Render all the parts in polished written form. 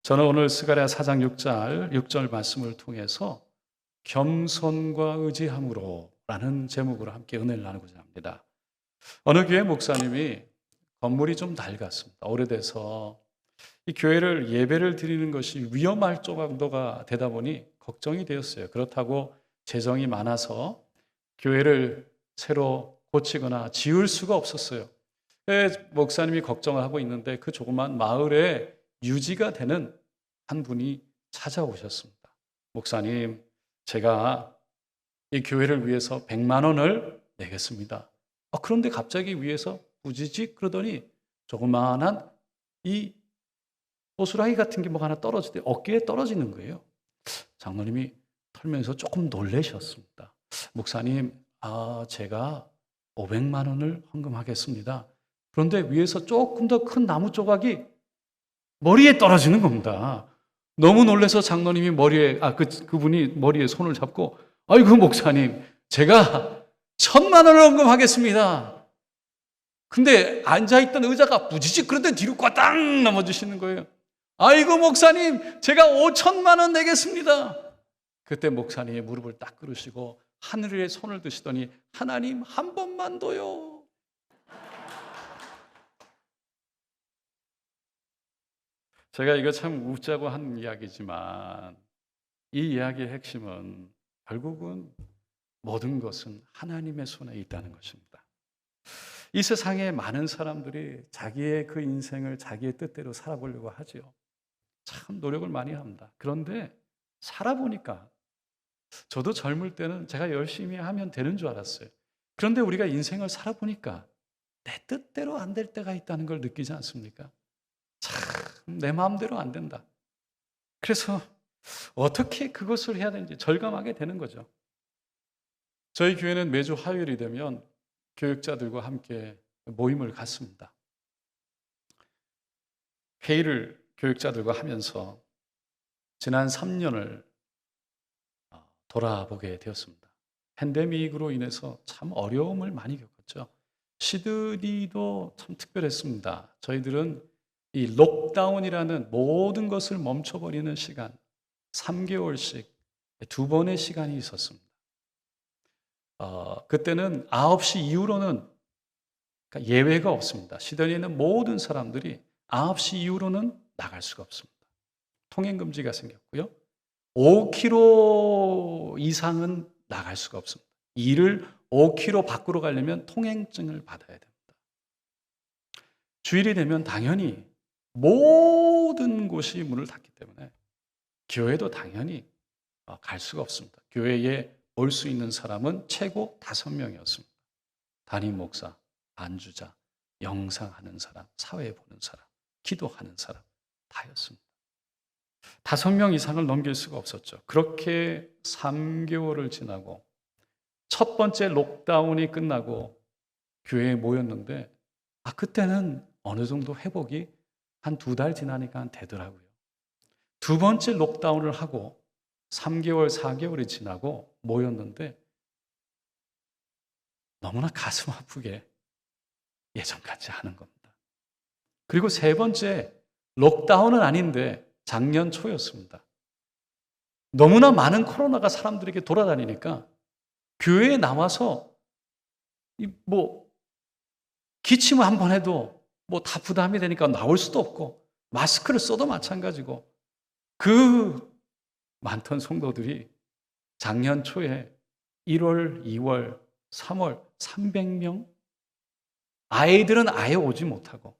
저는 오늘 스가랴 4장 6절 말씀을 통해서 겸손과 의지함으로 라는 제목으로 함께 은혜를 나누고자 합니다. 어느 교회 목사님이 건물이 좀 낡았습니다. 오래돼서 이 교회를 예배를 드리는 것이 위험할 정도가 되다 보니 걱정이 되었어요. 그렇다고 재정이 많아서 교회를 새로 고치거나 지을 수가 없었어요. 목사님이 걱정을 하고 있는데 그 조그만 마을에 유지가 되는 한 분이 찾아오셨습니다. 목사님, 제가 이 교회를 위해서 100만 원을 내겠습니다. 그런데 갑자기 위에서 부지직 그러더니 조그마한 이 호수라기 같은 게 뭐 하나 떨어지더니 어깨에 떨어지는 거예요. 장로님이 털면서 조금 놀라셨습니다. 목사님, 제가 500만 원을 헌금하겠습니다. 그런데 위에서 조금 더 큰 나무 조각이 머리에 떨어지는 겁니다. 너무 놀라서 장로님이 그분이 머리에 손을 잡고, 아이고, 목사님, 제가 1,000만 원을 헌금하겠습니다. 근데 앉아있던 의자가 부지직 그런데 뒤로 꽈당 넘어지시는 거예요. 아이고, 목사님, 제가 5,000만 원 내겠습니다. 그때 목사님이 무릎을 딱 꿇으시고 하늘에 손을 드시더니, 하나님, 한 번만 더요. 제가 이거 참 웃자고 한 이야기지만 이 이야기의 핵심은 결국은 모든 것은 하나님의 손에 있다는 것입니다. 이 세상에 많은 사람들이 자기의 그 인생을 자기의 뜻대로 살아보려고 하죠. 참 노력을 많이 합니다. 그런데 살아보니까 저도 젊을 때는 제가 열심히 하면 되는 줄 알았어요. 그런데 우리가 인생을 살아보니까 내 뜻대로 안 될 때가 있다는 걸 느끼지 않습니까? 참 내 마음대로 안 된다. 그래서 어떻게 그것을 해야 되는지 절감하게 되는 거죠. 저희 교회는 매주 화요일이 되면 교육자들과 함께 모임을 갖습니다. 회의를 교육자들과 하면서 지난 3년을 돌아보게 되었습니다. 팬데믹으로 인해서 참 어려움을 많이 겪었죠. 시드니도 참 특별했습니다. 저희들은 이 록다운이라는 모든 것을 멈춰버리는 시간, 3개월씩 2번의 시간이 있었습니다. 그때는 9시 이후로는 그러니까 예외가 없습니다. 시드니에 있는 모든 사람들이 9시 이후로는 나갈 수가 없습니다. 통행금지가 생겼고요. 5km 이상은 나갈 수가 없습니다. 일을 5km 밖으로 가려면 통행증을 받아야 됩니다. 주일이 되면 당연히 모든 곳이 문을 닫기 때문에 교회도 당연히 갈 수가 없습니다. 교회에 올 수 있는 사람은 최고 5명이었습니다. 담임 목사, 안주자, 영상하는 사람, 사회 보는 사람, 기도하는 사람 다였습니다. 5명 이상을 넘길 수가 없었죠. 그렇게 3개월을 지나고 첫 번째 록다운이 끝나고 교회에 모였는데 그때는 어느 정도 회복이 한 2달 지나니까 되더라고요. 두 번째 록다운을 하고 3개월, 4개월이 지나고 모였는데 너무나 가슴 아프게 예전 같지 않은 겁니다. 그리고 세 번째 록다운은 아닌데 작년 초였습니다. 너무나 많은 코로나가 사람들에게 돌아다니니까 교회에 나와서 기침을 한 번 해도 다 부담이 되니까 나올 수도 없고 마스크를 써도 마찬가지고 그 많던 성도들이 작년 초에 1월, 2월, 3월 300명 아이들은 아예 오지 못하고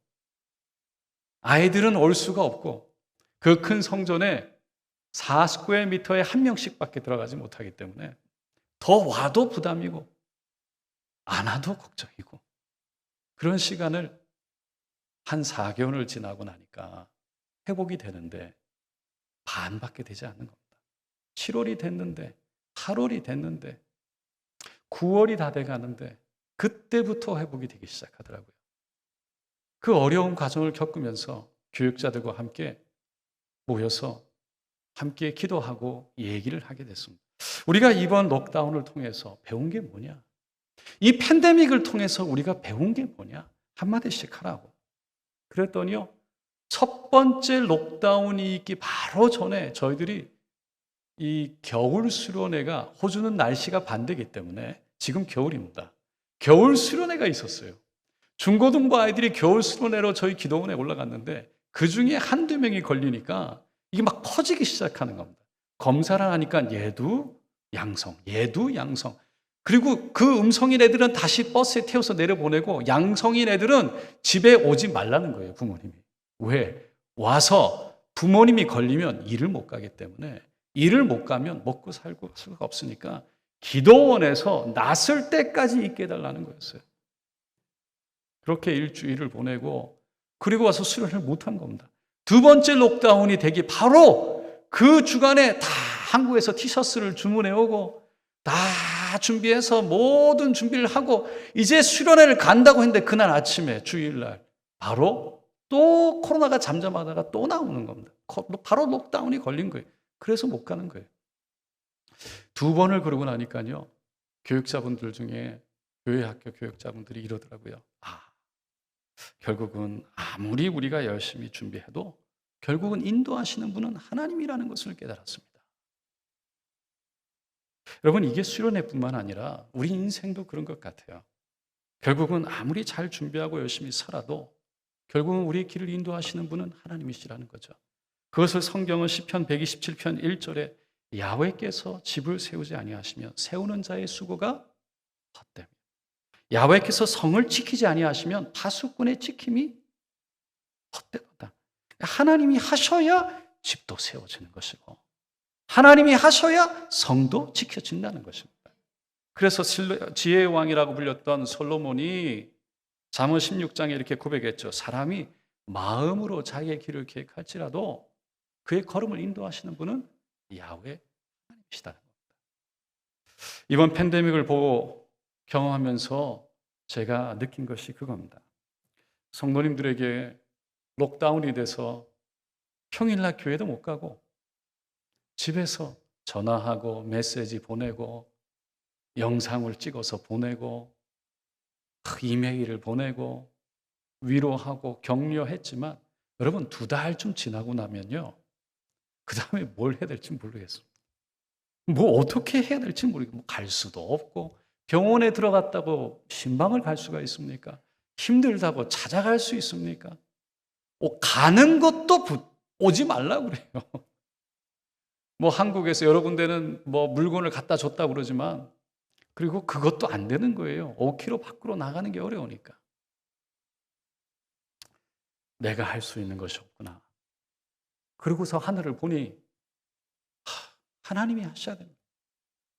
아이들은 올 수가 없고 그 큰 성전에 4스퀘어미터에 한 명씩밖에 들어가지 못하기 때문에 더 와도 부담이고 안 와도 걱정이고 그런 시간을 한 4개월을 지나고 나니까 회복이 되는데 반밖에 되지 않는 겁니다. 7월이 됐는데 8월이 됐는데 9월이 다 돼가는데 그때부터 회복이 되기 시작하더라고요. 그 어려운 과정을 겪으면서 교육자들과 함께 모여서 함께 기도하고 얘기를 하게 됐습니다. 우리가 이번 록다운을 통해서 배운 게 뭐냐? 이 팬데믹을 통해서 우리가 배운 게 뭐냐? 한마디씩 하라고. 그랬더니요, 첫 번째 록다운이 있기 바로 전에 저희들이 이 겨울 수련회가, 호주는 날씨가 반대이기 때문에 지금 겨울입니다. 겨울 수련회가 있었어요. 중고등부 아이들이 겨울 수련회로 저희 기도원에 올라갔는데 그 중에 한두 명이 걸리니까 이게 막 퍼지기 시작하는 겁니다. 검사를 하니까 얘도 양성, 얘도 양성. 그리고 그 음성인 애들은 다시 버스에 태워서 내려보내고 양성인 애들은 집에 오지 말라는 거예요, 부모님이. 왜? 와서 부모님이 걸리면 일을 못 가기 때문에, 일을 못 가면 먹고 살고 수가 없으니까 기도원에서 낫을 때까지 있게 해달라는 거였어요. 그렇게 일주일을 보내고 그리고 와서 수련을 못한 겁니다. 두 번째 록다운이 되기 바로 그 주간에 다 한국에서 티셔츠를 주문해 오고 다 준비해서 모든 준비를 하고 이제 수련회를 간다고 했는데 그날 아침에 주일날 바로 또 코로나가 잠잠하다가 또 나오는 겁니다. 바로 록다운이 걸린 거예요. 그래서 못 가는 거예요. 두 번을 그러고 나니까요, 교육자분들 중에 교회 학교 교육자분들이 이러더라고요. 결국은 아무리 우리가 열심히 준비해도 결국은 인도하시는 분은 하나님이라는 것을 깨달았습니다. 여러분, 이게 수련회뿐만 아니라 우리 인생도 그런 것 같아요. 결국은 아무리 잘 준비하고 열심히 살아도 결국은 우리의 길을 인도하시는 분은 하나님이시라는 거죠. 그것을 성경은 시편 127편 1절에 야훼께서 집을 세우지 아니하시면 세우는 자의 수고가 헛됨. 야훼께서 성을 지키지 아니하시면 파수꾼의 지킴이 헛되도다. 하나님이 하셔야 집도 세워지는 것이고 하나님이 하셔야 성도 지켜진다는 것입니다. 그래서 지혜의 왕이라고 불렸던 솔로몬이 잠언 16장에 이렇게 고백했죠. 사람이 마음으로 자기의 길을 계획할지라도 그의 걸음을 인도하시는 분은 야훼 하나님이시다는 겁니다. 이번 팬데믹을 보고 경험하면서 제가 느낀 것이 그겁니다. 성도님들에게 록다운이 돼서 평일날 교회도 못 가고 집에서 전화하고 메시지 보내고 영상을 찍어서 보내고 이메일을 보내고 위로하고 격려했지만 여러분 2달쯤 지나고 나면요, 그 다음에 뭘 해야 될지 모르겠습니다. 뭐 어떻게 해야 될지 모르겠고 갈 수도 없고 병원에 들어갔다고 신방을 갈 수가 있습니까? 힘들다고 찾아갈 수 있습니까? 가는 것도 오지 말라고 그래요. 뭐 한국에서 여러 군데는 뭐 물건을 갖다 줬다고 그러지만 그리고 그것도 안 되는 거예요. 5km 밖으로 나가는 게 어려우니까. 내가 할 수 있는 것이 없구나. 그러고서 하늘을 보니 하나님이 하셔야 됩니다.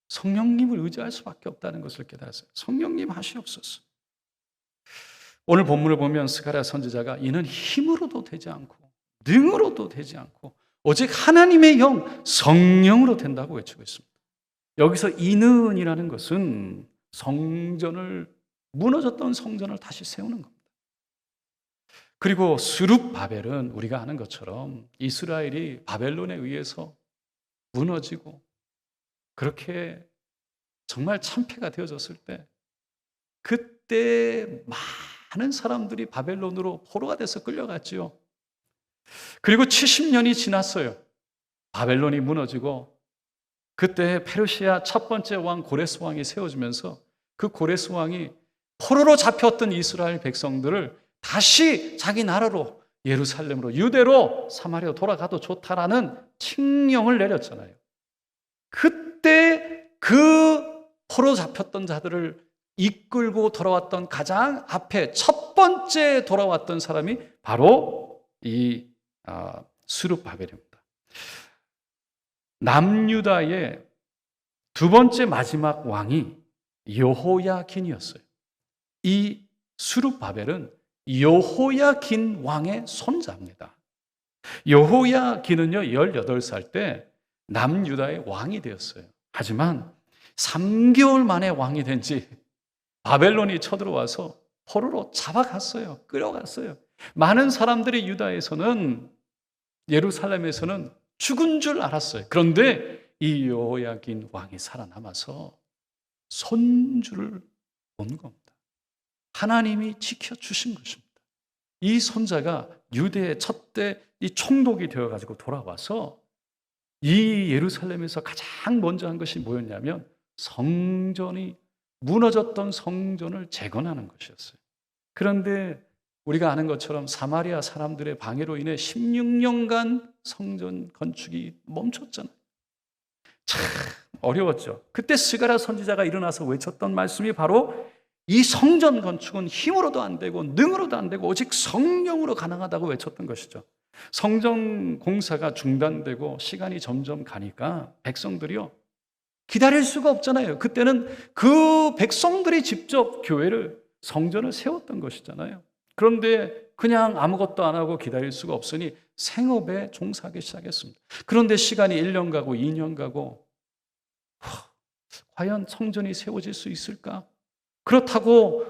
성령님을 의지할 수밖에 없다는 것을 깨달았어요. 성령님 하시옵소서. 오늘 본문을 보면 스가랴 선지자가 이는 힘으로도 되지 않고 능으로도 되지 않고 오직 하나님의 영 성령으로 된다고 외치고 있습니다. 여기서 이는이라는 것은 성전을, 무너졌던 성전을 다시 세우는 겁니다. 그리고 스룹바벨은 우리가 아는 것처럼 이스라엘이 바벨론에 의해서 무너지고 그렇게 정말 참패가 되어졌을 때 그때 많은 사람들이 바벨론으로 포로가 돼서 끌려갔지요. 그리고 70년이 지났어요. 바벨론이 무너지고 그때 페르시아 첫 번째 왕 고레스 왕이 세워지면서 그 고레스 왕이 포로로 잡혔던 이스라엘 백성들을 다시 자기 나라로 예루살렘으로 유대로 사마리아로 돌아가도 좋다라는 칙령을 내렸잖아요. 그때 그 포로 잡혔던 자들을 이끌고 돌아왔던 가장 앞에 첫 번째 돌아왔던 사람이 바로 이 스룹바벨입니다. 남유다의 두 번째 마지막 왕이 여호야긴이었어요. 이 스룹바벨은 여호야긴 왕의 손자입니다. 여호야긴은요 18살 때 남유다의 왕이 되었어요. 하지만 3개월 만에 왕이 된 지 바벨론이 쳐들어와서 포로로 잡아갔어요. 끌어갔어요. 많은 사람들이 유다에서는, 예루살렘에서는 죽은 줄 알았어요. 그런데 이 여호야긴 왕이 살아남아서 손주를 본 겁니다. 하나님이 지켜주신 것입니다. 이 손자가 유대의 첫대 이 총독이 되어가지고 돌아와서 이 예루살렘에서 가장 먼저 한 것이 뭐였냐면 성전이 무너졌던 성전을 재건하는 것이었어요. 그런데 우리가 아는 것처럼 사마리아 사람들의 방해로 인해 16년간 성전 건축이 멈췄잖아요. 참 어려웠죠. 그때 스가랴 선지자가 일어나서 외쳤던 말씀이 바로 이 성전 건축은 힘으로도 안 되고 능으로도 안 되고 오직 성령으로 가능하다고 외쳤던 것이죠. 성전 공사가 중단되고 시간이 점점 가니까 백성들이요 기다릴 수가 없잖아요. 그때는 그 백성들이 직접 교회를 성전을 세웠던 것이잖아요. 그런데 그냥 아무것도 안 하고 기다릴 수가 없으니 생업에 종사하기 시작했습니다. 그런데 시간이 1년 가고 2년 가고 과연 성전이 세워질 수 있을까? 그렇다고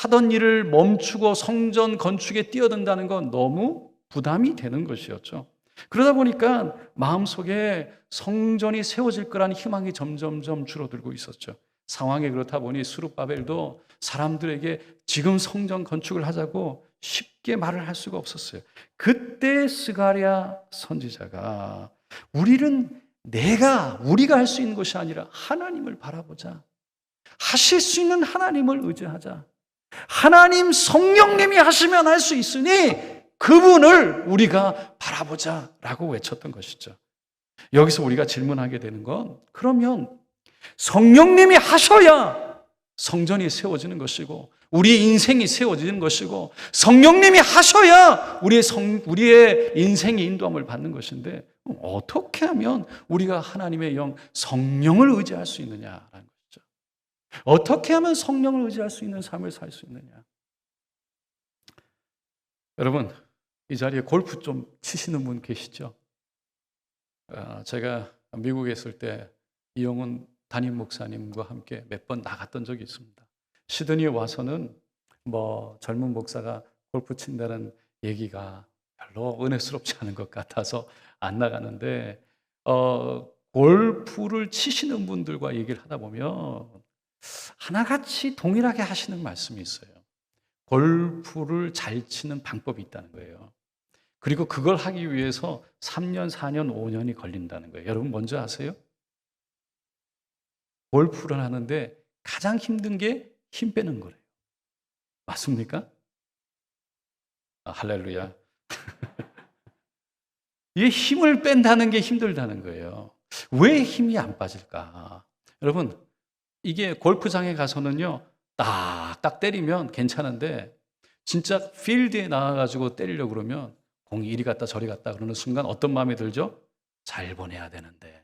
하던 일을 멈추고 성전 건축에 뛰어든다는 건 너무 부담이 되는 것이었죠. 그러다 보니까 마음속에 성전이 세워질 거라는 희망이 점점점 줄어들고 있었죠. 상황이 그렇다 보니 스룹바벨도 사람들에게 지금 성전 건축을 하자고 쉽게 말을 할 수가 없었어요. 그때 스가랴 선지자가 우리가 할 수 있는 것이 아니라 하나님을 바라보자. 하실 수 있는 하나님을 의지하자. 하나님 성령님이 하시면 할 수 있으니 그분을 우리가 바라보자라고 외쳤던 것이죠. 여기서 우리가 질문하게 되는 건 그러면 성령님이 하셔야 성전이 세워지는 것이고 우리의 인생이 세워지는 것이고 성령님이 하셔야 우리의 인생이 인도함을 받는 것인데 어떻게 하면 우리가 하나님의 영 성령을 의지할 수 있느냐라는 것이죠. 어떻게 하면 성령을 의지할 수 있는 삶을 살 수 있느냐. 여러분 이 자리에 골프 좀 치시는 분 계시죠? 제가 미국에 있을 때 이영훈 담임 목사님과 함께 몇 번 나갔던 적이 있습니다. 시드니에 와서는 젊은 목사가 골프 친다는 얘기가 별로 은혜스럽지 않은 것 같아서 안 나가는데 골프를 치시는 분들과 얘기를 하다 보면 하나같이 동일하게 하시는 말씀이 있어요. 골프를 잘 치는 방법이 있다는 거예요. 그리고 그걸 하기 위해서 3년, 4년, 5년이 걸린다는 거예요. 여러분 뭔지 아세요? 골프를 하는데 가장 힘든 게 힘 빼는 거래요. 맞습니까? 할렐루야. 이 힘을 뺀다는 게 힘들다는 거예요. 왜 힘이 안 빠질까? 여러분, 이게 골프장에 가서는요, 딱딱 때리면 괜찮은데, 진짜 필드에 나와가지고 때리려고 그러면 공이 이리 갔다 저리 갔다 그러는 순간 어떤 마음이 들죠? 잘 보내야 되는데.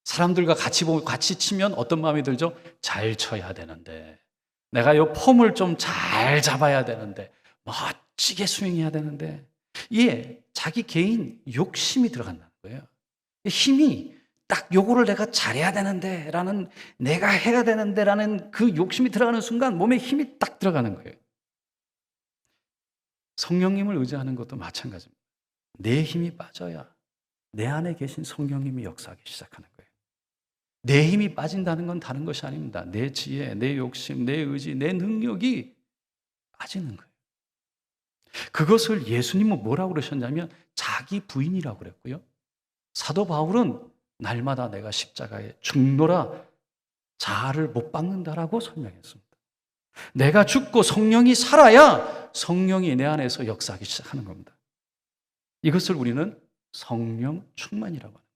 사람들과 같이 치면 어떤 마음이 들죠? 잘 쳐야 되는데. 내가 이 폼을 좀 잘 잡아야 되는데. 멋지게 스윙해야 되는데. 이게 자기 개인 욕심이 들어간다는 거예요. 힘이 딱 요거를 내가 잘해야 되는데 라는 내가 해야 되는데 라는 그 욕심이 들어가는 순간 몸에 힘이 딱 들어가는 거예요. 성령님을 의지하는 것도 마찬가지입니다. 내 힘이 빠져야 내 안에 계신 성령님이 역사하기 시작하는 거예요. 내 힘이 빠진다는 건 다른 것이 아닙니다. 내 지혜, 내 욕심, 내 의지, 내 능력이 빠지는 거예요. 그것을 예수님은 뭐라고 그러셨냐면 자기 부인이라고 그랬고요. 사도 바울은 날마다 내가 십자가에 죽노라 자아를 못 박는다라고 설명했습니다. 내가 죽고 성령이 살아야 성령이 내 안에서 역사하기 시작하는 겁니다. 이것을 우리는 성령 충만이라고 합니다.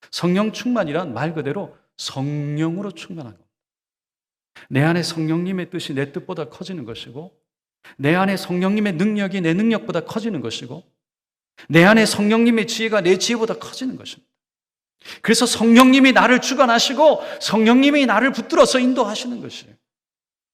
성령 충만이란 말 그대로 성령으로 충만한 겁니다. 내 안에 성령님의 뜻이 내 뜻보다 커지는 것이고 내 안에 성령님의 능력이 내 능력보다 커지는 것이고 내 안에 성령님의 지혜가 내 지혜보다 커지는 것입니다. 그래서 성령님이 나를 주관하시고 성령님이 나를 붙들어서 인도하시는 것이에요.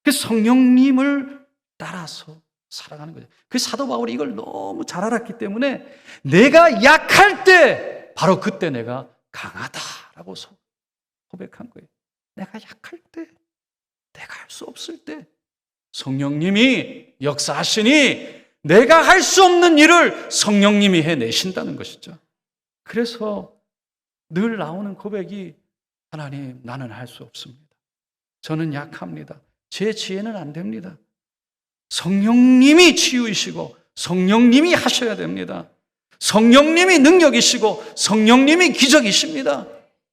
그래서 성령님을 따라서 살아가는 거죠. 그 사도 바울이 이걸 너무 잘 알았기 때문에 내가 약할 때 바로 그때 내가 강하다라고 고백한 거예요. 내가 약할 때, 내가 할 수 없을 때 성령님이 역사하시니 내가 할 수 없는 일을 성령님이 해내신다는 것이죠. 그래서 늘 나오는 고백이 하나님, 나는 할 수 없습니다. 저는 약합니다. 제 지혜는 안 됩니다. 성령님이 치유이시고 성령님이 하셔야 됩니다. 성령님이 능력이시고 성령님이 기적이십니다.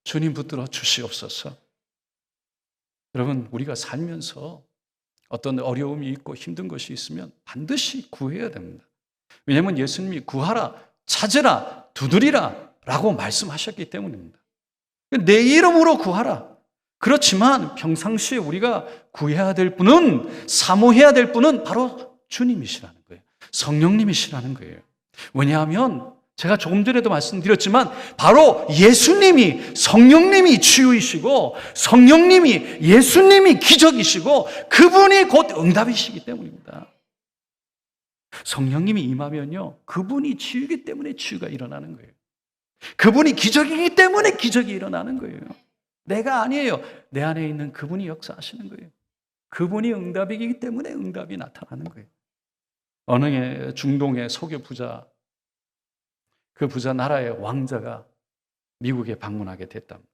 주님 붙들어 주시옵소서. 여러분, 우리가 살면서 어떤 어려움이 있고 힘든 것이 있으면 반드시 구해야 됩니다. 왜냐하면 예수님이 구하라, 찾으라, 두드리라 라고 말씀하셨기 때문입니다. 내 이름으로 구하라. 그렇지만 평상시에 우리가 구해야 될 분은, 사모해야 될 분은 바로 주님이시라는 거예요. 성령님이시라는 거예요. 왜냐하면 제가 조금 전에도 말씀드렸지만 바로 예수님이, 성령님이 치유이시고 성령님이, 예수님이 기적이시고 그분이 곧 응답이시기 때문입니다. 성령님이 임하면요, 그분이 치유이기 때문에 치유가 일어나는 거예요. 그분이 기적이기 때문에 기적이 일어나는 거예요. 내가 아니에요. 내 안에 있는 그분이 역사하시는 거예요. 그분이 응답이기 때문에 응답이 나타나는 거예요. 어느 중동의 소교 부자, 그 부자 나라의 왕자가 미국에 방문하게 됐답니다.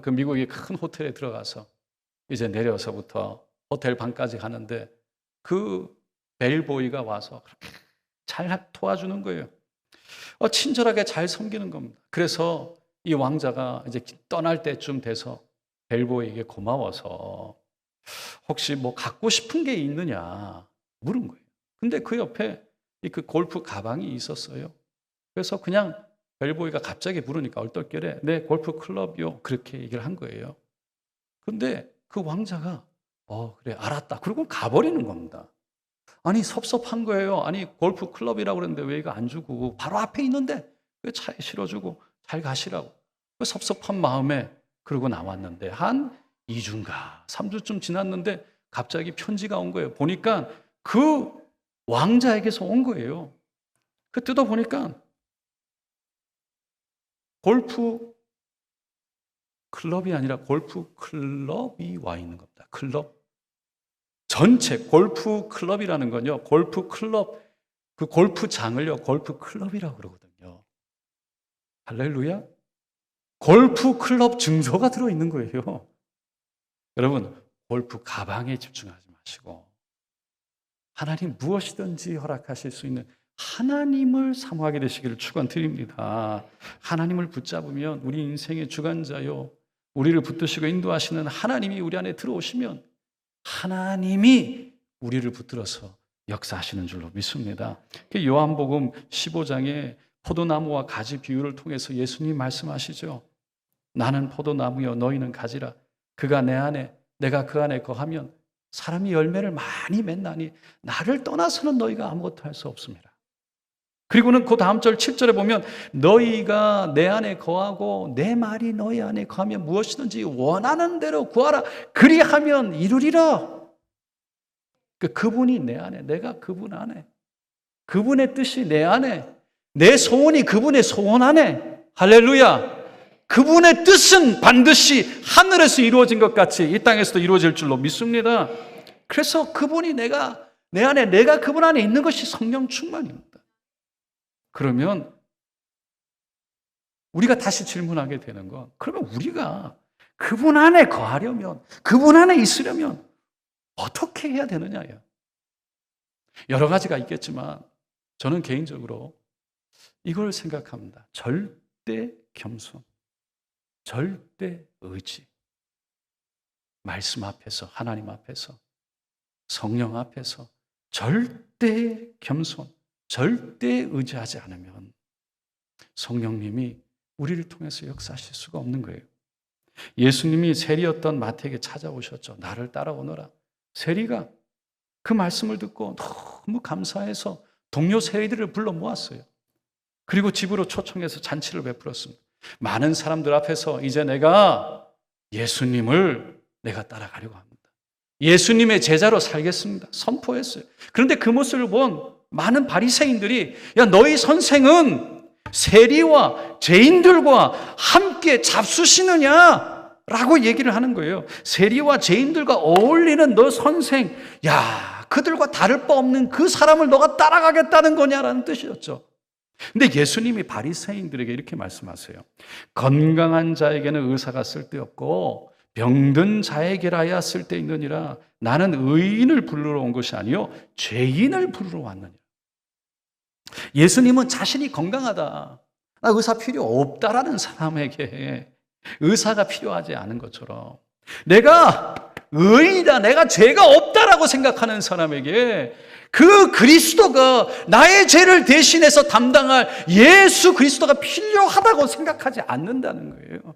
그 미국의 큰 호텔에 들어가서 이제 내려서부터 호텔 방까지 가는데 그 벨보이가 와서 그렇게 잘 도와주는 거예요. 친절하게 잘 섬기는 겁니다. 그래서 이 왕자가 이제 떠날 때쯤 돼서 벨보이에게 고마워서 혹시 뭐 갖고 싶은 게 있느냐 물은 거예요. 근데 그 옆에 그 골프 가방이 있었어요. 그래서 그냥 벨보이가 갑자기 물으니까 얼떨결에 네, 골프 클럽이요. 그렇게 얘기를 한 거예요. 근데 그 왕자가 그래 알았다. 그러고 가버리는 겁니다. 아니 섭섭한 거예요. 아니 골프 클럽이라고 그랬는데 왜 이거 안 주고 바로 앞에 있는데 왜 차에 실어주고 잘 가시라고. 그 섭섭한 마음에 그러고 나왔는데 한 2주인가 3주쯤 지났는데 갑자기 편지가 온 거예요. 보니까 그 왕자에게서 온 거예요. 그 뜯어보니까 골프 클럽이 아니라 골프 클럽이 와 있는 겁니다. 클럽. 전체 골프 클럽이라는 건요. 골프 클럽, 그 골프장을요. 골프 클럽이라고 그러거든요. 할렐루야. 골프 클럽 증서가 들어있는 거예요. 여러분, 골프 가방에 집중하지 마시고 하나님 무엇이든지 허락하실 수 있는 하나님을 사모하게 되시기를 축원드립니다. 하나님을 붙잡으면 우리 인생의 주관자요, 우리를 붙드시고 인도하시는 하나님이 우리 안에 들어오시면 하나님이 우리를 붙들어서 역사하시는 줄로 믿습니다. 요한복음 15장에 포도나무와 가지 비유를 통해서 예수님 말씀하시죠. 나는 포도나무여 너희는 가지라. 그가 내 안에 내가 그 안에 거하면 사람이 열매를 많이 맺나니 나를 떠나서는 너희가 아무것도 할 수 없습니다. 그리고는 그 다음 절 7절에 보면 너희가 내 안에 거하고 내 말이 너희 안에 거하면 무엇이든지 원하는 대로 구하라. 그리하면 이루리라. 그분이 내 안에, 내가 그분 안에, 그분의 뜻이 내 안에, 내 소원이 그분의 소원 안에. 할렐루야. 그분의 뜻은 반드시 하늘에서 이루어진 것 같이 이 땅에서도 이루어질 줄로 믿습니다. 그래서 그분이 내 안에, 내가 그분 안에 있는 것이 성령 충만입니다. 그러면 우리가 다시 질문하게 되는 건, 그러면 우리가 그분 안에 거하려면, 그분 안에 있으려면 어떻게 해야 되느냐예요. 여러 가지가 있겠지만 저는 개인적으로 이걸 생각합니다. 절대 겸손, 절대 의지. 말씀 앞에서, 하나님 앞에서, 성령 앞에서 절대 겸손, 절대 의지하지 않으면 성령님이 우리를 통해서 역사하실 수가 없는 거예요. 예수님이 세리였던 마태에게 찾아오셨죠. 나를 따라오너라. 세리가 그 말씀을 듣고 너무 감사해서 동료 세리들을 불러 모았어요. 그리고 집으로 초청해서 잔치를 베풀었습니다. 많은 사람들 앞에서 이제 내가 예수님을 내가 따라가려고 합니다. 예수님의 제자로 살겠습니다. 선포했어요. 그런데 그 모습을 본 많은 바리새인들이 야 너희 선생은 세리와 죄인들과 함께 잡수시느냐라고 얘기를 하는 거예요. 세리와 죄인들과 어울리는 너 선생, 야 그들과 다를 바 없는 그 사람을 너가 따라가겠다는 거냐라는 뜻이었죠. 근데 예수님이 바리새인들에게 이렇게 말씀하세요. 건강한 자에게는 의사가 쓸데없고 병든 자에게라야 쓸데있느니라. 나는 의인을 부르러 온 것이 아니요 죄인을 부르러 왔느니라. 예수님은 자신이 건강하다, 나 의사 필요 없다라는 사람에게 의사가 필요하지 않은 것처럼, 내가 의인이다, 내가 죄가 없다라고 생각하는 사람에게 그 그리스도가 나의 죄를 대신해서 담당할 예수 그리스도가 필요하다고 생각하지 않는다는 거예요.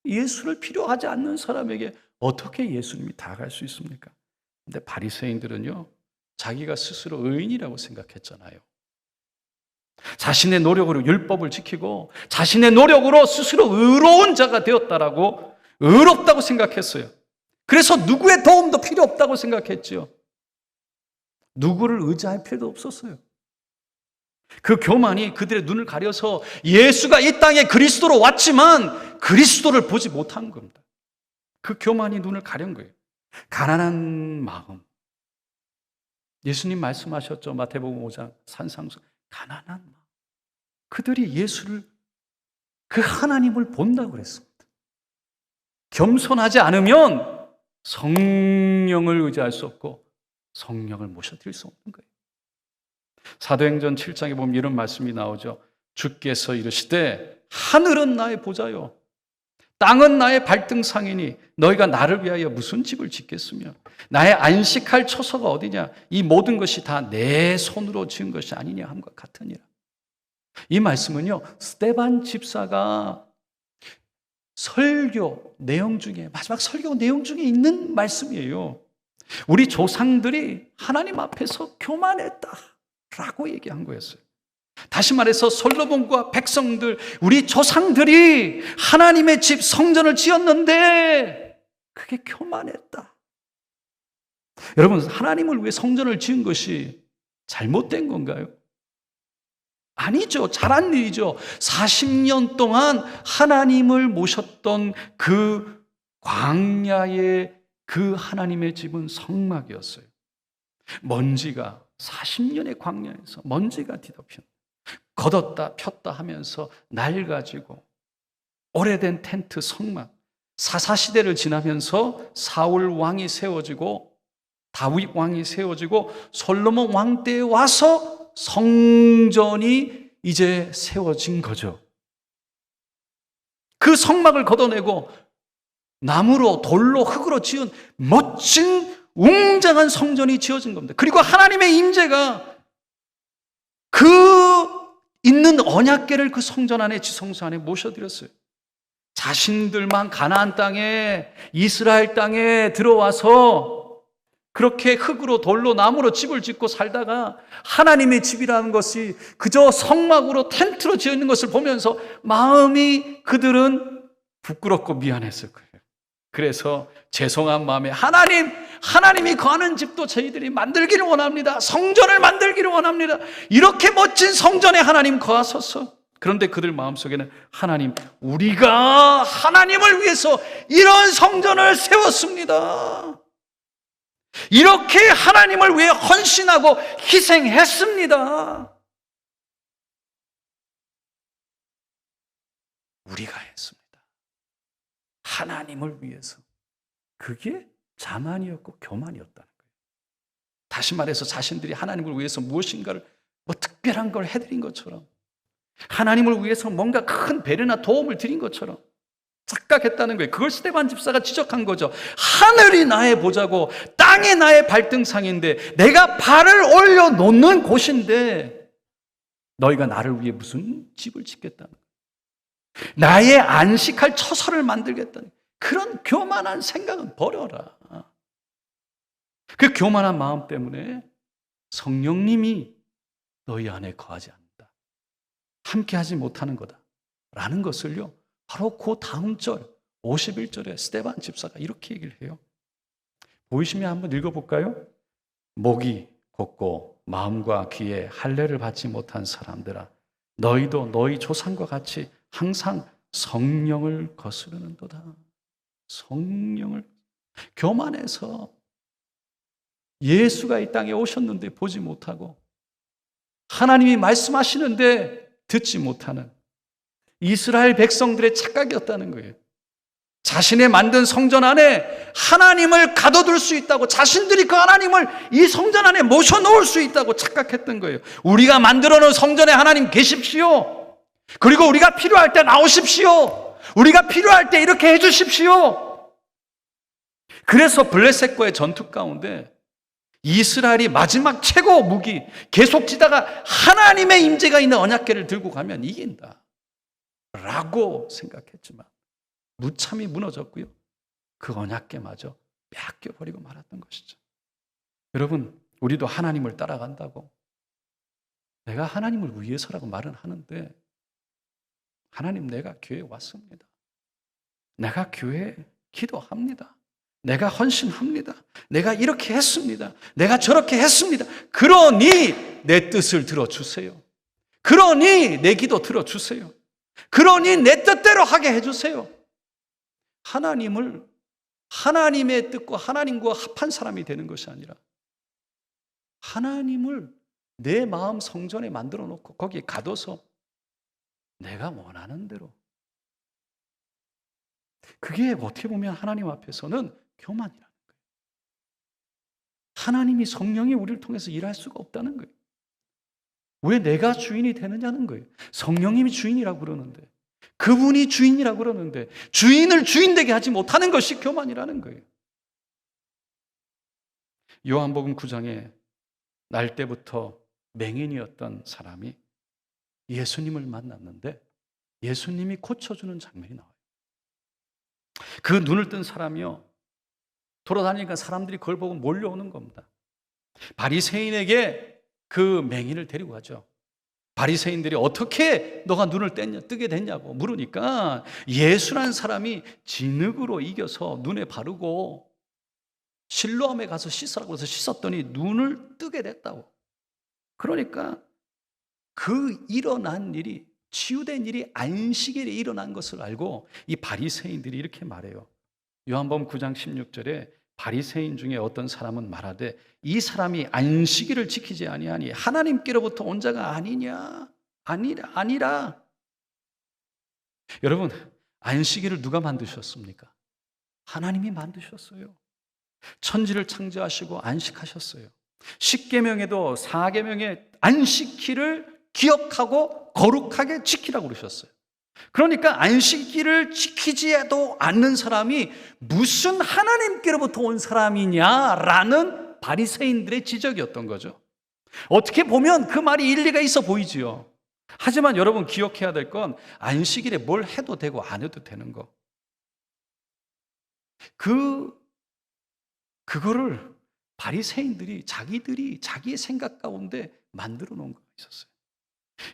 예수를 필요하지 않는 사람에게 어떻게 예수님이 다가갈 수 있습니까? 근데 바리새인들은요, 자기가 스스로 의인이라고 생각했잖아요. 자신의 노력으로 율법을 지키고 자신의 노력으로 스스로 의로운 자가 되었다라고, 의롭다고 생각했어요. 그래서 누구의 도움도 필요 없다고 생각했죠. 누구를 의지할 필요도 없었어요. 그 교만이 그들의 눈을 가려서 예수가 이 땅에 그리스도로 왔지만 그리스도를 보지 못한 겁니다. 그 교만이 눈을 가린 거예요. 가난한 마음. 예수님 말씀하셨죠. 마태복음 5장 산상수. 가난한 마음. 그들이 예수를, 그 하나님을 본다고 그랬습니다. 겸손하지 않으면 성령을 의지할 수 없고 성령을 모셔드릴 수 없는 거예요. 사도행전 7장에 보면 이런 말씀이 나오죠. 주께서 이르시되 하늘은 나의 보좌요 땅은 나의 발등상이니 너희가 나를 위하여 무슨 집을 짓겠으며 나의 안식할 처소가 어디냐, 이 모든 것이 다 내 손으로 지은 것이 아니냐 함과 같으니라. 이 말씀은요, 스데반 집사가 설교 내용 중에, 마지막 설교 내용 중에 있는 말씀이에요. 우리 조상들이 하나님 앞에서 교만했다라고 얘기한 거였어요. 다시 말해서 솔로몬과 백성들, 우리 조상들이 하나님의 집 성전을 지었는데 그게 교만했다. 여러분, 하나님을 위해 성전을 지은 것이 잘못된 건가요? 아니죠. 잘한 일이죠. 40년 동안 하나님을 모셨던 그 광야의 그 하나님의 집은 성막이었어요. 먼지가 40년의 광야에서 먼지가 뒤덮인, 걷었다 폈다 하면서 낡아지고 오래된 텐트 성막, 사사시대를 지나면서 사울 왕이 세워지고 다윗 왕이 세워지고 솔로몬 왕 때에 와서 성전이 이제 세워진 거죠. 그 성막을 걷어내고 나무로 돌로 흙으로 지은 멋진 웅장한 성전이 지어진 겁니다. 그리고 하나님의 임재가 그 있는 언약궤를 그 성전 안에, 지성소 안에 모셔드렸어요. 자신들만 가나안 땅에, 이스라엘 땅에 들어와서 그렇게 흙으로 돌로 나무로 집을 짓고 살다가 하나님의 집이라는 것이 그저 성막으로 텐트로 지어 있는 것을 보면서 마음이, 그들은 부끄럽고 미안했을 거예요. 그래서 죄송한 마음에 하나님이 거하는 집도 저희들이 만들기를 원합니다. 성전을 만들기를 원합니다. 이렇게 멋진 성전에 하나님 거하소서. 그런데 그들 마음속에는 하나님, 우리가 하나님을 위해서 이런 성전을 세웠습니다. 이렇게 하나님을 위해 헌신하고 희생했습니다. 우리가 했습니다. 하나님을 위해서. 그게 자만이었고 교만이었다는 거예요. 다시 말해서 자신들이 하나님을 위해서 무엇인가를 특별한 걸 해드린 것처럼, 하나님을 위해서 뭔가 큰 배려나 도움을 드린 것처럼 착각했다는 거예요. 그걸 스데반 집사가 지적한 거죠. 하늘이 나의 보좌고 땅이 나의 발등상인데, 내가 발을 올려놓는 곳인데 너희가 나를 위해 무슨 집을 짓겠다는 거예요. 나의 안식할 처소를 만들겠다는, 그런 교만한 생각은 버려라. 그 교만한 마음 때문에 성령님이 너희 안에 거하지 않는다, 함께하지 못하는 거다라는 것을요, 바로 그 다음 절 51절에 스데반 집사가 이렇게 얘기를 해요. 보이시면 한번 읽어볼까요? 목이 곧고 마음과 귀에 할례를 받지 못한 사람들아, 너희도 너희 조상과 같이 항상 성령을 거스르는도다. 성령을, 교만해서 예수가 이 땅에 오셨는데 보지 못하고 하나님이 말씀하시는데 듣지 못하는 이스라엘 백성들의 착각이었다는 거예요. 자신의 만든 성전 안에 하나님을 가둬둘 수 있다고, 자신들이 그 하나님을 이 성전 안에 모셔놓을 수 있다고 착각했던 거예요. 우리가 만들어 놓은 성전에 하나님 계십시오. 그리고 우리가 필요할 때 나오십시오. 우리가 필요할 때 이렇게 해주십시오. 그래서 블레셋과의 전투 가운데 이스라엘이 마지막 최고 무기, 계속 지다가 하나님의 임재가 있는 언약궤를 들고 가면 이긴다 라고 생각했지만 무참히 무너졌고요. 그 언약궤마저 빼앗겨버리고 말았던 것이죠. 여러분, 우리도 하나님을 따라간다고 내가 하나님을 위해서라고 말은 하는데, 하나님, 내가 교회에 왔습니다. 내가 교회에 기도합니다. 내가 헌신합니다. 내가 이렇게 했습니다. 내가 저렇게 했습니다. 그러니 내 뜻을 들어주세요. 그러니 내 기도 들어주세요. 그러니 내 뜻대로 하게 해주세요. 하나님을, 하나님의 뜻과 하나님과 합한 사람이 되는 것이 아니라 하나님을 내 마음 성전에 만들어 놓고 거기에 가둬서 내가 원하는 대로, 그게 어떻게 보면 하나님 앞에서는 교만이라는 거예요. 하나님이, 성령이 우리를 통해서 일할 수가 없다는 거예요. 왜 내가 주인이 되느냐는 거예요. 성령님이 주인이라고 그러는데, 그분이 주인이라고 그러는데 주인을 주인 되게 하지 못하는 것이 교만이라는 거예요. 요한복음 9장에 날 때부터 맹인이었던 사람이 예수님을 만났는데 예수님이 고쳐주는 장면이 나와요. 그 눈을 뜬 사람이요, 돌아다니니까 사람들이 그걸 보고 몰려오는 겁니다. 바리새인에게 그 맹인을 데리고 가죠. 바리새인들이 어떻게 너가 눈을 뜨게 됐냐고 물으니까 예수라는 사람이 진흙으로 이겨서 눈에 바르고 실로암에 가서 씻으라고 해서 씻었더니 눈을 뜨게 됐다고. 그러니까 그 일어난 일이, 치유된 일이 안식일에 일어난 것을 알고 이 바리새인들이 이렇게 말해요. 요한복음 9장 16절에 바리새인 중에 어떤 사람은 말하되 이 사람이 안식일을 지키지 아니하니 하나님께로부터 온 자가 아니냐? 아니라. 여러분, 안식일을 누가 만드셨습니까? 하나님이 만드셨어요. 천지를 창조하시고 안식하셨어요. 십계명에도 4계명의 안식일을 기억하고 거룩하게 지키라고 그러셨어요. 그러니까 안식일을 지키지도 않는 사람이 무슨 하나님께로부터 온 사람이냐라는 바리새인들의 지적이었던 거죠. 어떻게 보면 그 말이 일리가 있어 보이지요. 하지만 여러분, 기억해야 될 건 안식일에 뭘 해도 되고 안 해도 되는 거. 그거를 바리새인들이 자기들이 자기의 생각 가운데 만들어 놓은 거 있었어요.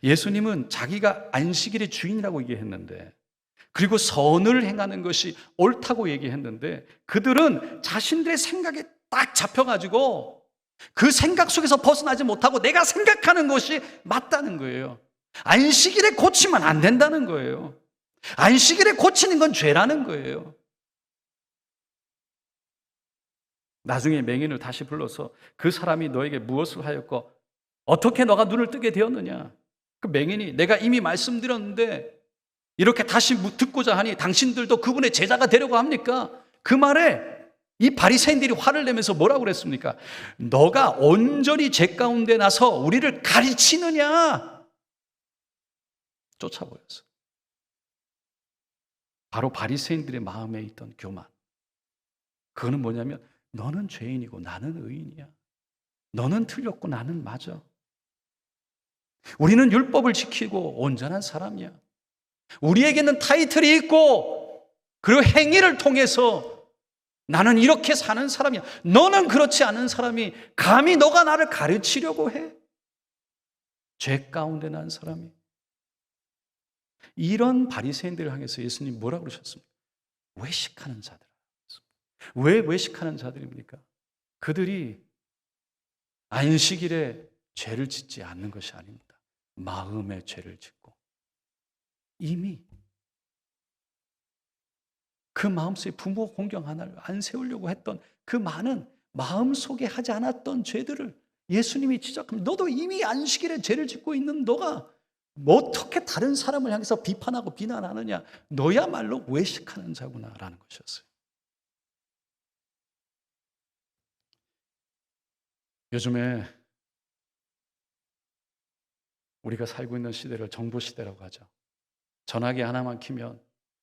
예수님은 자기가 안식일의 주인이라고 얘기했는데, 그리고 선을 행하는 것이 옳다고 얘기했는데, 그들은 자신들의 생각에 딱 잡혀가지고 그 생각 속에서 벗어나지 못하고 내가 생각하는 것이 맞다는 거예요. 안식일에 고치면 안 된다는 거예요. 안식일에 고치는 건 죄라는 거예요. 나중에 맹인을 다시 불러서 그 사람이 너에게 무엇을 하였고 어떻게 너가 눈을 뜨게 되었느냐? 그 맹인이 내가 이미 말씀드렸는데 이렇게 다시 듣고자 하니 당신들도 그분의 제자가 되려고 합니까? 그 말에 이 바리새인들이 화를 내면서 뭐라고 그랬습니까? 너가 온전히 죄 가운데 나서 우리를 가르치느냐? 쫓아버렸어. 바로 바리새인들의 마음에 있던 교만. 그거는 뭐냐면 너는 죄인이고 나는 의인이야. 너는 틀렸고 나는 맞아. 우리는 율법을 지키고 온전한 사람이야. 우리에게는 타이틀이 있고 그리고 행위를 통해서 나는 이렇게 사는 사람이야. 너는 그렇지 않은 사람이 감히 너가 나를 가르치려고 해? 죄 가운데 난 사람이. 이런 바리새인들을 향해서 예수님 뭐라고 그러셨습니까? 외식하는 자들. 왜 외식하는 자들입니까? 그들이 안식일에 죄를 짓지 않는 것이 아닙니다. 마음의 죄를 짓고 이미 그 마음속에 부모 공경 하나를 안 세우려고 했던 그 많은 마음속에 하지 않았던 죄들을 예수님이 지적하면 너도 이미 안식일에 죄를 짓고 있는 너가 뭐 어떻게 다른 사람을 향해서 비판하고 비난하느냐? 너야말로 외식하는 자구나라는 것이었어요. 요즘에 우리가 살고 있는 시대를 정보 시대라고 하죠. 전화기 하나만 키면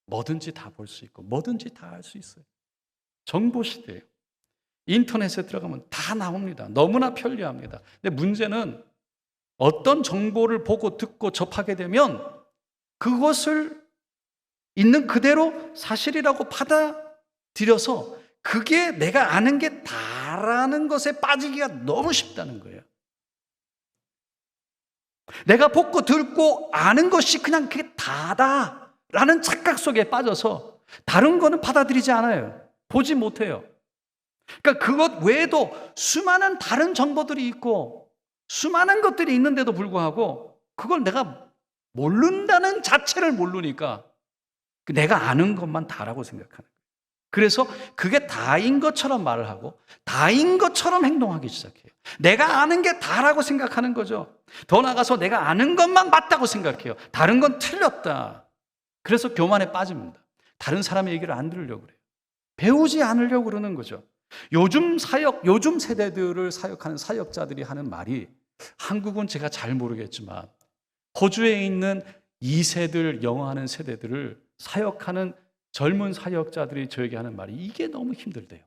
뭐든지 다 볼 수 있고 뭐든지 다 할 수 있어요. 정보 시대예요. 인터넷에 들어가면 다 나옵니다. 너무나 편리합니다. 근데 문제는 어떤 정보를 보고 듣고 접하게 되면 그것을 있는 그대로 사실이라고 받아들여서 그게 내가 아는 게 다라는 것에 빠지기가 너무 쉽다는 거예요. 내가 보고 듣고 아는 것이 그냥 그게 다다라는 착각 속에 빠져서 다른 거는 받아들이지 않아요. 보지 못해요. 그러니까 그것 외에도 수많은 다른 정보들이 있고 수많은 것들이 있는데도 불구하고 그걸 내가 모른다는 자체를 모르니까 내가 아는 것만 다라고 생각하는 거예요. 그래서 그게 다인 것처럼 말을 하고 다인 것처럼 행동하기 시작해요. 내가 아는 게 다라고 생각하는 거죠. 더 나아가서 내가 아는 것만 맞다고 생각해요. 다른 건 틀렸다. 그래서 교만에 빠집니다. 다른 사람의 얘기를 안 들으려고 그래요. 배우지 않으려고 그러는 거죠. 요즘 세대들을 사역하는 사역자들이 하는 말이, 한국은 제가 잘 모르겠지만 호주에 있는 2세들 영어하는 세대들을 사역하는 젊은 사역자들이 저에게 하는 말이 이게 너무 힘들대요.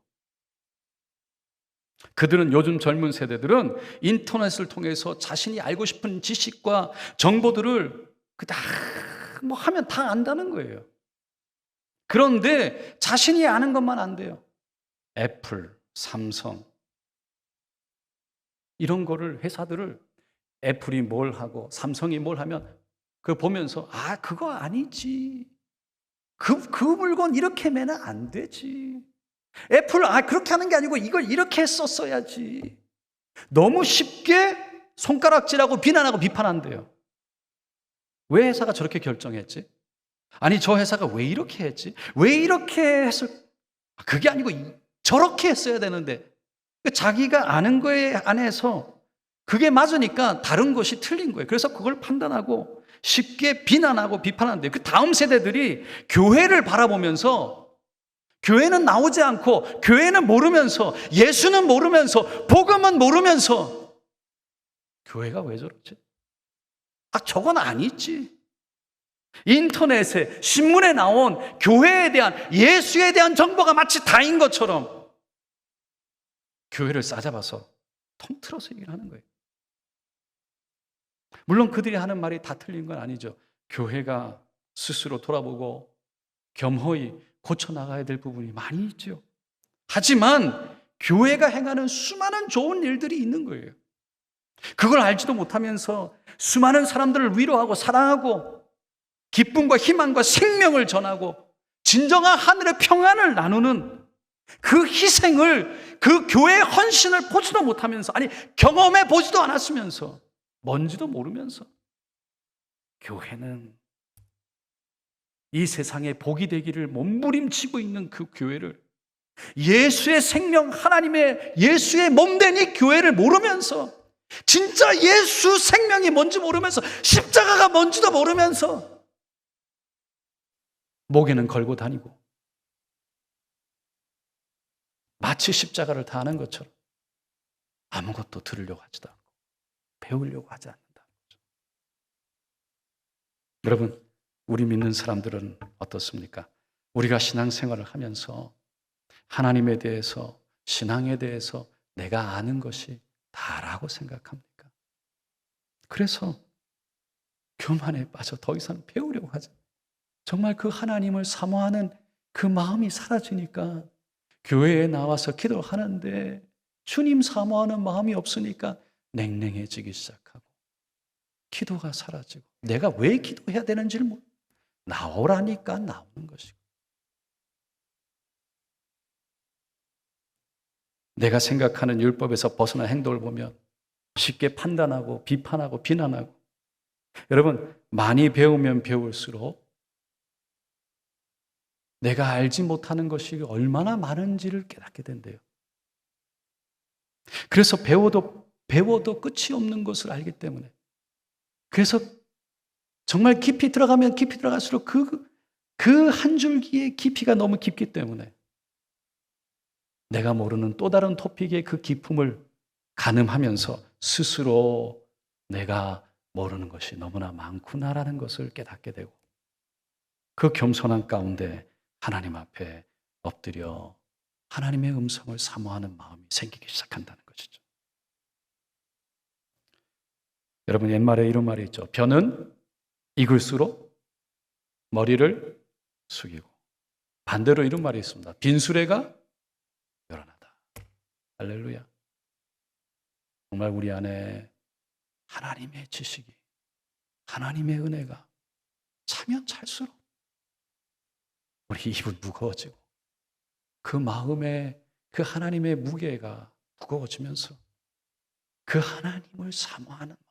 그들은, 요즘 젊은 세대들은 인터넷을 통해서 자신이 알고 싶은 지식과 정보들을 다 뭐 하면 다 안다는 거예요. 그런데 자신이 아는 것만 안 돼요. 애플, 삼성 이런 거를, 회사들을 애플이 뭘 하고 삼성이 뭘 하면 그거 보면서 그거 아니지. 그 물건 이렇게 매면 안 되지. 애플 그렇게 하는 게 아니고 이걸 이렇게 했었어야지. 너무 쉽게 손가락질하고 비난하고 비판한대요. 왜 회사가 저렇게 결정했지? 아니 저 회사가 왜 이렇게 했지? 왜 이렇게 했을? 그게 아니고 저렇게 했어야 되는데. 자기가 아는 거에 안에서 그게 맞으니까 다른 것이 틀린 거예요. 그래서 그걸 판단하고 쉽게 비난하고 비판한대요. 그 다음 세대들이 교회를 바라보면서, 교회는 나오지 않고 교회는 모르면서 예수는 모르면서 복음은 모르면서 교회가 왜 저러지? 저건 아니지. 인터넷에 신문에 나온 교회에 대한, 예수에 대한 정보가 마치 다인 것처럼 교회를 싸잡아서 통틀어서 얘기를 하는 거예요. 물론 그들이 하는 말이 다 틀린 건 아니죠. 교회가 스스로 돌아보고 겸허히 고쳐나가야 될 부분이 많이 있죠. 하지만 교회가 행하는 수많은 좋은 일들이 있는 거예요. 그걸 알지도 못하면서 수많은 사람들을 위로하고 사랑하고 기쁨과 희망과 생명을 전하고 진정한 하늘의 평안을 나누는 그 희생을, 그 교회의 헌신을 보지도 못하면서, 아니 경험해 보지도 않았으면서, 뭔지도 모르면서 교회는 이 세상에 복이 되기를 몸부림치고 있는 그 교회를, 예수의 생명, 하나님의 예수의 몸된 이 교회를 모르면서, 진짜 예수 생명이 뭔지 모르면서, 십자가가 뭔지도 모르면서 목에는 걸고 다니고 마치 십자가를 다 아는 것처럼 아무것도 들으려고 하지도 않고 배우려고 하지 않는다. 여러분, 우리 믿는 사람들은 어떻습니까? 우리가 신앙생활을 하면서 하나님에 대해서, 신앙에 대해서 내가 아는 것이 다라고 생각합니까? 그래서 교만에 빠져 더 이상 배우려고 하지. 정말 그 하나님을 사모하는 그 마음이 사라지니까 교회에 나와서 기도하는데 주님 사모하는 마음이 없으니까 냉랭해지기 시작하고 기도가 사라지고, 내가 왜 기도해야 되는지를 나오라니까 나오는 것이고, 내가 생각하는 율법에서 벗어난 행동을 보면 쉽게 판단하고 비판하고 비난하고, 여러분 많이 배우면 배울수록 내가 알지 못하는 것이 얼마나 많은지를 깨닫게 된대요. 그래서 배워도 끝이 없는 것을 알기 때문에, 그래서 정말 깊이 들어가면 깊이 들어갈수록 그 한 줄기의 깊이가 너무 깊기 때문에 내가 모르는 또 다른 토픽의 그 깊음을 가늠하면서 스스로 내가 모르는 것이 너무나 많구나라는 것을 깨닫게 되고 그 겸손한 가운데 하나님 앞에 엎드려 하나님의 음성을 사모하는 마음이 생기기 시작한다는 것이죠. 여러분 옛말에 이런 말이 있죠. 벼는 익을수록 머리를 숙이고 반대로 이런 말이 있습니다. 빈수레가 요란하다. 할렐루야. 정말 우리 안에 하나님의 지식이 하나님의 은혜가 차면 찰수록 우리 입은 무거워지고 그 마음에 그 하나님의 무게가 무거워지면서 그 하나님을 사모하는 마음.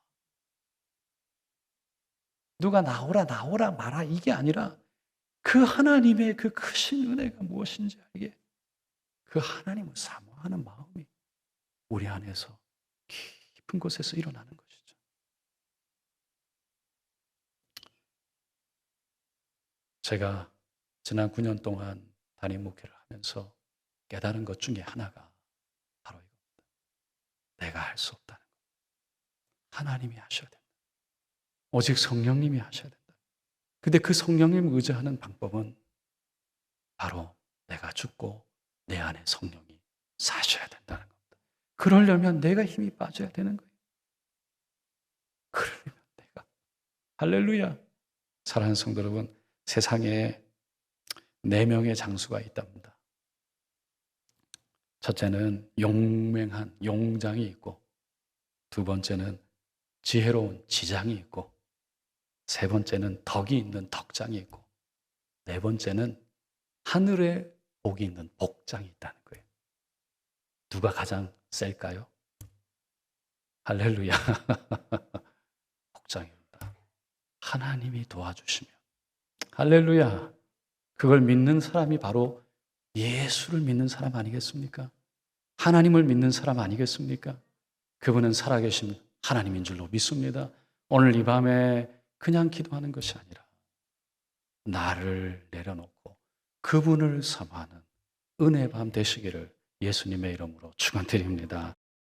누가 나오라 나오라 마라 이게 아니라 그 하나님의 그 크신 은혜가 무엇인지 알게 그 하나님을 사모하는 마음이 우리 안에서 깊은 곳에서 일어나는 것이죠. 제가 지난 9년 동안 담임 목회를 하면서 깨달은 것 중에 하나가 바로 이겁니다. 내가 할 수 없다는 것. 하나님이 하셔야 된다. 오직 성령님이 하셔야 된다. 근데 그 성령님을 의지하는 방법은 바로 내가 죽고 내 안에 성령이 사셔야 된다는 겁니다. 그러려면 내가 힘이 빠져야 되는 거예요. 그러려면 내가 할렐루야. 사랑하는 성도 여러분, 세상에 4명의 장수가 있답니다. 첫째는 용맹한 용장이 있고, 두 번째는 지혜로운 지장이 있고, 세 번째는 덕이 있는 덕장이 있고, 네 번째는 하늘에 복이 있는 복장이 있다는 거예요. 누가 가장 셀까요? 할렐루야. 복장입니다. 하나님이 도와주시면. 할렐루야. 그걸 믿는 사람이 바로 예수를 믿는 사람 아니겠습니까? 하나님을 믿는 사람 아니겠습니까? 그분은 살아계신 하나님인 줄로 믿습니다. 오늘 이 밤에 그냥 기도하는 것이 아니라 나를 내려놓고 그분을 사모하는 은혜 밤 되시기를 예수님의 이름으로 축원드립니다.